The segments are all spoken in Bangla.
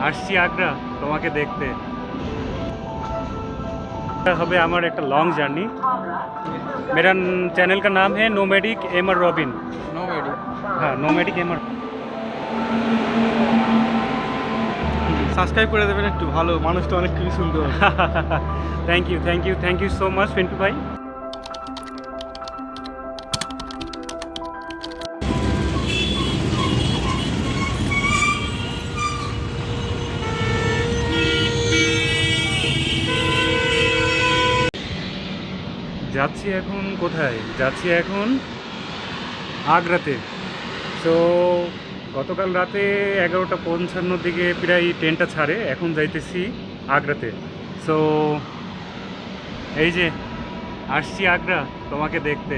আসছি আগ্রা তোমাকে দেখতে। এটা হবে আমার একটা लॉन्ग जर्नी। मेरा चैनल का नाम है नोमैडिक एमर रॉबिन। नोमैडिक। हाँ, नोमैडिक एमर। সাবস্ক্রাইব করে দেবেন একটু, ভালো মানুষটা অনেক কিছু সুন্দর। Thank you so much Pintu भाई। যাচ্ছি এখন কোথায়? যাচ্ছি এখন আগ্রাতে। সো গতকাল রাতে 11:55 দিকে প্রায় ট্রেনটা ছাড়ে, এখন যাইতেছি আগ্রাতে। সো এই যে আসছি আগ্রা তোমাকে দেখতে।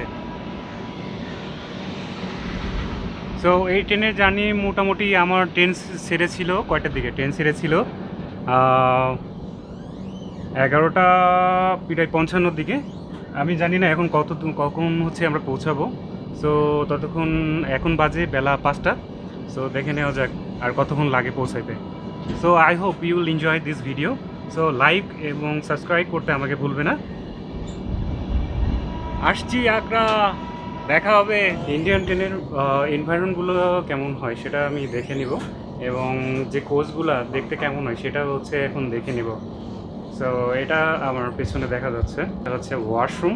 সো এই ট্রেনের জার্নি মোটামুটি আমার ট্রেন ছেড়েছিল কয়টার দিকে? ট্রেন ছেড়েছিল 11টা প্রায় 55 দিকে। আমি জানি না এখন কখন হচ্ছে আমরা পৌঁছাবো। সো ততক্ষণ এখন বাজে বেলা 5টা। সো দেখে নেওয়া যাক আর কতক্ষণ লাগে পৌঁছাইতে। So I hope you will enjoy this video. So like এবং সাবস্ক্রাইব করতে আমাকে ভুলবে না। আসছি আগ্রা, দেখা হবে। ইন্ডিয়ান ট্রেনের এনভায়রনমেন্টগুলো কেমন হয় সেটা আমি দেখে নিব, এবং যে কোচগুলো দেখতে কেমন হয় সেটা হচ্ছে এখন দেখে নিব। সো এটা আমার পেছনে দেখা যাচ্ছে, এটা হচ্ছে ওয়াশরুম।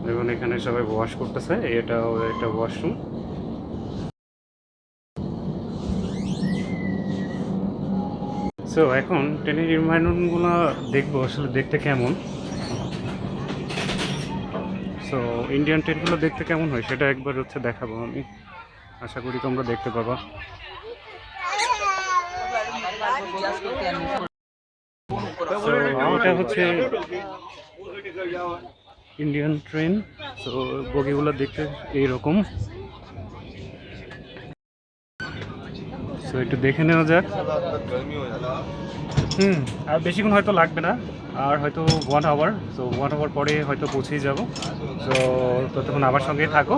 দেখুন এখানে সবাই ওয়াশ করতেছে, এটাও একটা ওয়াশরুম। সো এখন ট্রেনের এনভায়রনমেন্টগুলো দেখবো আসলে দেখতে কেমন। সো ইন্ডিয়ান ট্রেনগুলো দেখতে কেমন হয় সেটা একবার হচ্ছে দেখাবো আমি, আশা করি তোমরা দেখতে পাবা। সো এটা হচ্ছে ইন্ডিয়ান ট্রেন। সো বগিগুলো দেখতে এইরকম। সো একটু দেখে নেওয়া যাক। আর বেশিক্ষণ হয়তো লাগবে না, আর হয়তো 1 আওয়ার। সো 1 আওয়ার পরে হয়তো পৌঁছেই যাব। সো ততক্ষণ আমার সঙ্গেই থাকো।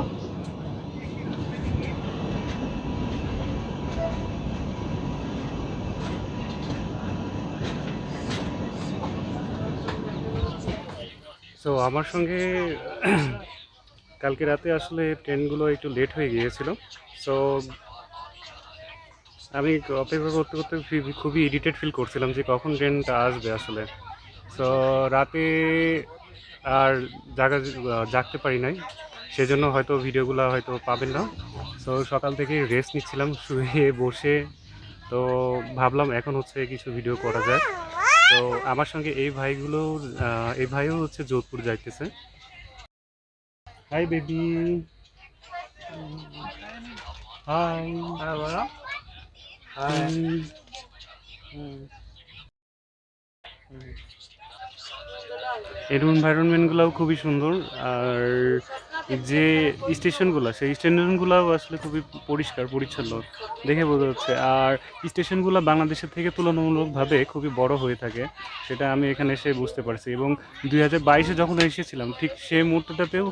সো আমার সঙ্গে কালকে রাতে আসলে ট্রেনগুলো একটু লেট হয়ে গিয়েছিল। সো আমি অপেক্ষা করতে করতে খুবই ইরিটেট ফিল করছিলাম যে কখন ট্রেনটা আসবে আসলে। সো রাতে আর জাগতে পারি নাই, সেজন্য হয়তো ভিডিওগুলো হয়তো পাবেন না। সো সকাল থেকে রেস্ট নিচ্ছিলাম শুয়ে বসে। তো ভাবলাম এখন হচ্ছে কিছু ভিডিও করা যায়। তো আমার সঙ্গে এই ভাইও হচ্ছে যোধপুর যাইতেছে। Hi baby. হাই। হ্যাঁ বলো। এর এনভায়রনমেন্টগুলোও খুবই সুন্দর, আর যে স্টেশনগুলো সেই স্টেশনগুলোও আসলে খুবই পরিষ্কার পরিচ্ছন্ন দেখে বোঝা যাচ্ছে। আর স্টেশনগুলো বাংলাদেশের থেকে তুলনামূলকভাবে খুবই বড় হয়ে থাকে, সেটা আমি এখানে এসে বুঝতে পারছি। এবং 2022-এ যখন এসেছিলাম ঠিক সেই মুহূর্তটাতেও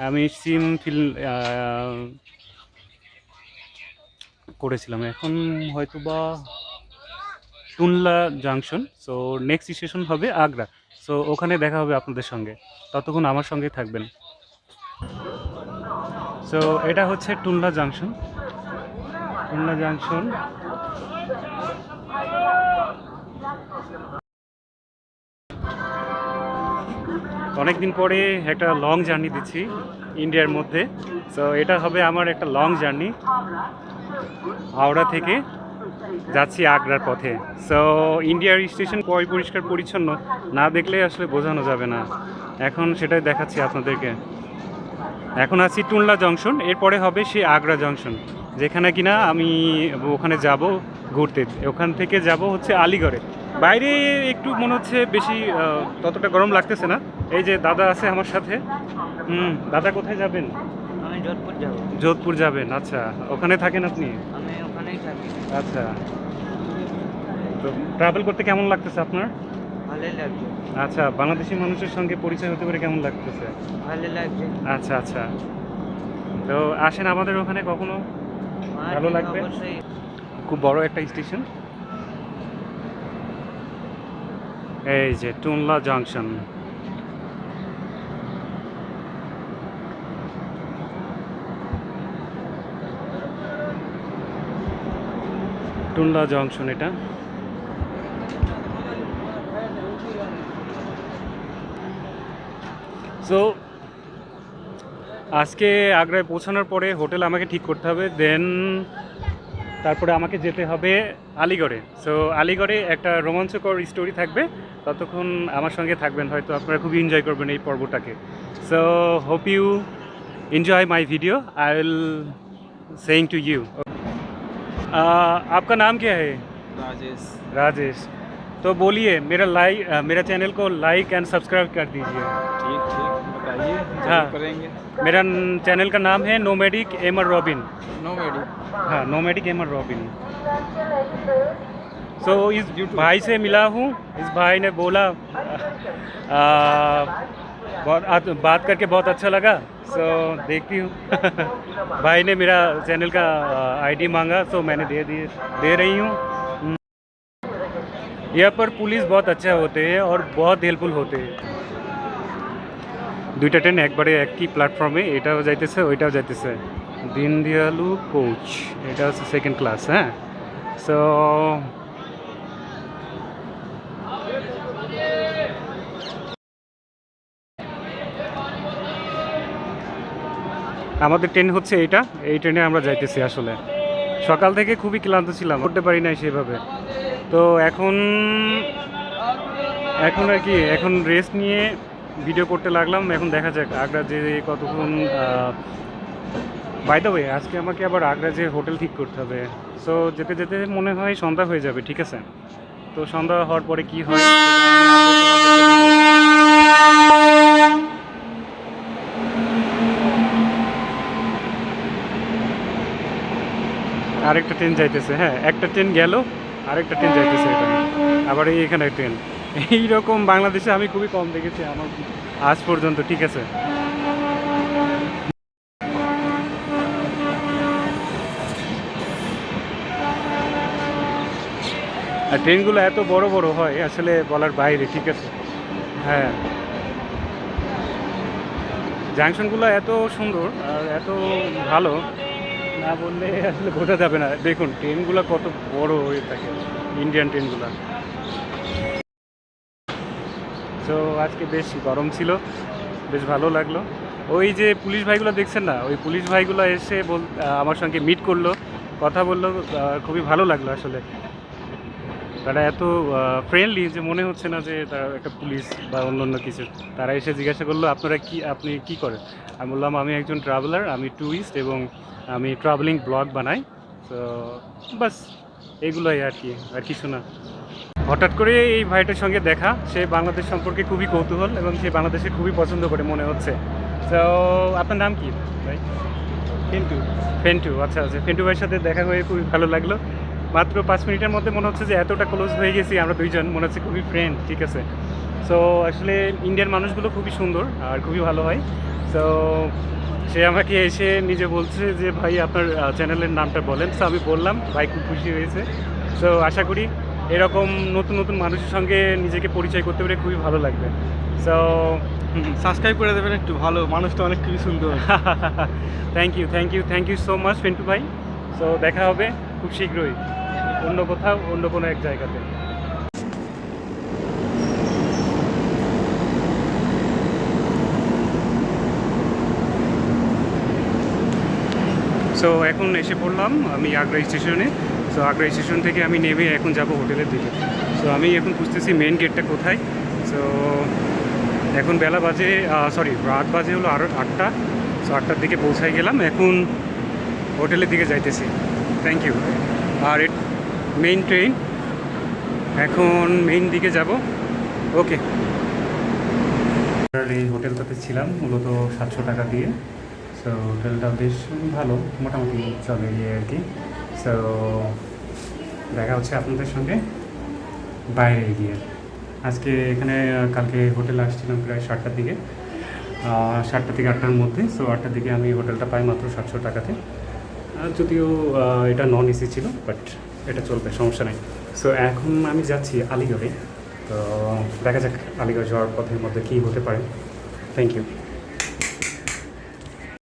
আমি সিম ফিল করেছিলাম। এখন হয়তো বা টুনলা জাংশন। সো নেক্সট স্টেশন হবে আগ্রা। সো ওখানে দেখা হবে আপনাদের সঙ্গে, ততক্ষণ আমার সঙ্গে থাকবেন। সো এটা হচ্ছে টুনলা জাংশন। টুনলা জাংশন। অনেকদিন পরে একটা লং জার্নি দিচ্ছি ইন্ডিয়ার মধ্যে। সো এটা হবে আমার একটা লং জার্নি। হাওড়া থেকে যাচ্ছি আগ্রার পথে। সো ইন্ডিয়ার স্টেশন পরিষ্কার পরিচ্ছন্ন না দেখলে আসলে বোঝানো যাবে না। এখন সেটাই দেখাচ্ছি আপনাদেরকে। এখন আছি টুনলা জংশন, এরপরে হবে সেই আগ্রা জংশন, যেখানে কিনা আমি ওখানে যাব ঘুরতে। ওখান থেকে যাব হচ্ছে আলিগড়ে। বাইরে একটু মনে হচ্ছে বেশি ততটা গরম লাগতেছে না। এই যে দাদা আছে আমার সাথে। দাদা কোথায় যাবেন? আমি যোধপুর যাব। যোধপুর যাবেন, আচ্ছা। ওখানে থাকেন আপনি? আমি ওখানেই থাকি। আচ্ছা। তো ট্রাভেল করতে কেমন লাগতেছে আপনার? ভালোই লাগছে। আচ্ছা, বাংলাদেশি মানুষের সঙ্গে পরিচয় হতে পারে কেমন লাগতেছে? ভালো লাগছে। আচ্ছা আচ্ছা। তো আসেন আমাদের ওখানে কখনো, ভালো লাগবে। অবশ্যই। খুব বড় একটা স্টেশন। এই যে টুনলা জাংশন। টুনলা জংশন এটা। সো আজকে আগ্রায় পৌঁছানোর পরে হোটেল আমাকে ঠিক করতে হবে, দেন তারপরে আমাকে যেতে হবে আলিগড়ে। সো আলিগড়ে একটা রোমাঞ্চকর স্টোরি থাকবে, ততক্ষণ আমার সঙ্গে থাকবেন, হয়তো আপনারা খুবই এনজয় করবেন এই পর্বটাকে। So hope you enjoy my video. I will saying to you. आपका नाम क्या है? राजेश। राजेश। तो बोलिए मेरा चैनल को लाइक एंड सब्सक्राइब कर दीजिए। ठीक ठीक, बताइए। हाँ। जरूर करेंगे। मेरा चैनल का नाम है नोमैडिक एमर रॉबिन। नोमैडी। हाँ, नोमैडिक एमर रॉबिन। सो इस भाई से मिला हूँ, इस भाई ने बोला बात करके बहुत अच्छा लगा। सो देखती हूँ भाई ने मेरा चैनल का आईडी मांगा, सो मैंने दे रही हूँ। यहाँ पर पुलिस बहुत अच्छा होते हैं और बहुत हेल्पफुल होते हैं। দুইটা ট্রেন একবারে একই প্ল্যাটফর্মে, এটাও যাইতেছে ওইটাও যাইতেছে। দীনদয়ালু কোচ, এটা হচ্ছে সেকেন্ড ক্লাস। হ্যাঁ, সো আমাদের ট্রেন হচ্ছে এইটা, এই ট্রেনে আমরা যাইতেছি। আসলে সকাল থেকে খুবই ক্লান্ত ছিলাম, করতে পারি নাই সেভাবে। তো এখন আর কি, এখন রেস্ট নিয়ে ভিডিও করতে লাগলাম। এখন দেখা যাক আগ্রা যে কতক্ষণ। বাই দ্য ওয়ে, আজকে আমাকে আবার আগ্রা যে হোটেল ঠিক করতে হবে। সো যেতে যেতে মনে হয় সন্ধ্যা হয়ে যাবে, ঠিক আছে? তো সন্ধ্যা হওয়ার পরে কি হয় সেটা আমি update তোমাদেরকে দিব। আরেকটা ট্রেন যাইতেছে। হ্যাঁ, একটা ট্রেন গেল, আরেকটা ট্রেন যাইতেছে। এটা আবার এইখানে ট্রেন। এইরকম বাংলাদেশে আমি খুবই কম দেখেছি আমার আজ পর্যন্ত, ঠিক আছে? আর ট্রেনগুলো এত বড় বড় হয় আসলে বলার বাইরে, ঠিক আছে? হ্যাঁ, জাংশনগুলো এত সুন্দর আর এত ভালো, না বললে আসলে বোঝা যাবে না। দেখুন ট্রেনগুলো কত বড় হয়ে থাকে, ইন্ডিয়ান ট্রেনগুলো। সো আজকে বেশ গরম ছিল, বেশ ভালো লাগলো। ওই যে পুলিশ ভাইগুলো দেখছেন না, ওই পুলিশ ভাইগুলো এসে আমার সঙ্গে মিট করলো, কথা বললো, খুবই ভালো লাগলো আসলে। তারা এত ফ্রেন্ডলি যে মনে হচ্ছে না যে তারা একটা পুলিশ বা অন্য কিছু। তারা এসে জিজ্ঞাসা করলো আপনি কি করেন? আমি বললাম আমি একজন ট্রাভেলার, আমি ট্যুরিস্ট এবং আমি ট্রাভেলিং ব্লগ বানাই। তো বাস এইগুলোই আর কি, আর কিছু না। হঠাৎ করে এই ভাইটার সঙ্গে দেখা, সে বাংলাদেশ সম্পর্কে খুবই কৌতূহল এবং সে বাংলাদেশে খুবই পছন্দ করে মনে হচ্ছে। তো আপনার নাম কি ভাই? पिंटू। ফেন্টু। আচ্ছা আচ্ছা, ফেন্টু ভাইয়ের সাথে দেখা হয়ে খুবই ভালো লাগলো। মাত্র 5 মিনিটের মধ্যে মনে হচ্ছে যে এতটা ক্লোজ হয়ে গেছি আমরা দুইজন, মনে হচ্ছে খুবই ফ্রেন্ড, ঠিক আছে? সো আসলে ইন্ডিয়ান মানুষগুলো খুবই সুন্দর আর খুবই ভালো হয়। সো সে আমাকে এসে নিজে বলছে যে ভাই আপনার চ্যানেলের নামটা বলেন। সো আমি বললাম, ভাই খুব খুশি হয়েছে। সো আশা করি এরকম নতুন নতুন মানুষের সঙ্গে নিজেকে পরিচয় করতে পেরে খুবই ভালো লাগবে। সো সাবস্ক্রাইব করে দেবেন একটু, ভালো মানুষটা অনেক খুবই সুন্দর। থ্যাংক ইউ সো মাচ ফেন্টু ভাই। সো দেখা হবে খুব শীঘ্রই অন্য কোথাও, অন্য কোনো এক জায়গাতে। সো এখন এসে পড়লাম আমি আগ্রা স্টেশনে। সো আগ্রা স্টেশন থেকে আমি নেমে এখন যাব হোটেলের দিকে। সো আমি এখন খুঁজতেছি মেন গেটটা কোথায়। সো এখন বেলা বাজে, রাত বাজে হলো আরও 8টা। সো 8টার দিকে পৌঁছাই গেলাম, এখন হোটেলের দিকে যাইতেছি। Thank you. আর মেইন ট্রেন, এখন মেইন দিকে যাব। ওকে, এই হোটেলটাতে ছিলাম মূলত 700 টাকা দিয়ে। সো হোটেলটা বেশ ভালো, মোটামুটি চলে গিয়ে আর কি। সো দেখা হচ্ছে আপনাদের সঙ্গে বাইরে গিয়ে। আজকে এখানে কালকে হোটেলে আসছিলাম প্রায় 7টার দিকে, 7টা থেকে 8টার মধ্যে। সো 8টার দিকে আমি হোটেলটা পাই মাত্র 700 টাকাতে। যদিও এটা নন এসি ছিল, বাট এটা চলবে, সমস্যা নেই। সো এখন আমি যাচ্ছি আলিগড়ে। তো দেখা যাক আলিগড় যাওয়ার পথের মধ্যে কী হতে পারে। Thank you.